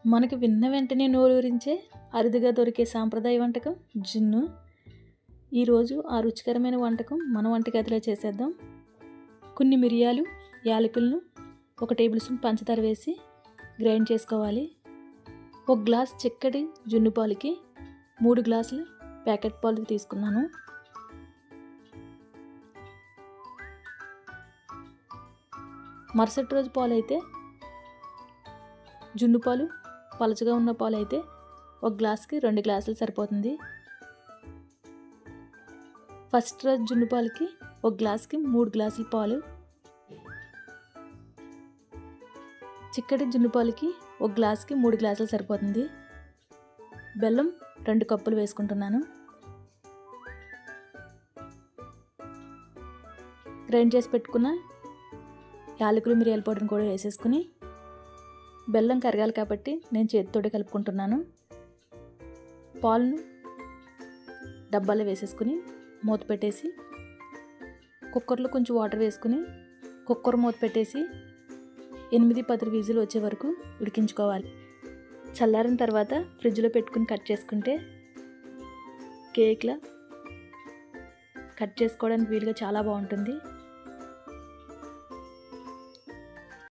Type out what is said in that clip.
మనకి విన్న వెంటనే నోరూరించే అరుదుగా దొరికే సాంప్రదాయ వంటకం జున్ను. ఈరోజు ఆ రుచికరమైన వంటకం మన వంటగదిలో చేసేద్దాం. కొన్ని మిరియాలు, యాలకులను, 1 టేబుల్ స్పూన్ పంచదార వేసి గ్రైండ్ చేసుకోవాలి. 1 గ్లాస్ చిక్కటి జున్ను పాలకి 3 గ్లాసులు ప్యాకెట్ పాలు తీసుకున్నాను. మరుసటి రోజు పాలు అయితే జున్ను పాలు పలచగా ఉన్న పాలు అయితే 1 గ్లాస్కి 2 గ్లాసులు సరిపోతుంది. ఫస్ట్ రోజు జున్ను పాలకి 1 గ్లాస్కి 3 గ్లాసుల పాలు, చిక్కటి జున్ను పాలకి 1 గ్లాస్కి 3 గ్లాసులు సరిపోతుంది. బెల్లం 2 కప్పులు వేసుకుంటున్నాను. గ్రైండ్ చేసి పెట్టుకున్న యాలకులు, మిరియాల పౌడర్ని కూడా వేసేసుకుని బెల్లం కరగాలి కాబట్టి నేను చేతితోటి కలుపుకుంటున్నాను. పాలను డబ్బాలో వేసేసుకుని మూత పెట్టేసి కుక్కర్లో కొంచెం వాటర్ వేసుకుని కుక్కర్ మూత పెట్టేసి 8-10 విజిల్ వచ్చే వరకు ఉడికించుకోవాలి. చల్లారిన తర్వాత ఫ్రిడ్జ్లో పెట్టుకుని కట్ చేసుకుంటే కేక్లా కట్ చేసుకోవడానికి వీలుగా చాలా బాగుంటుంది.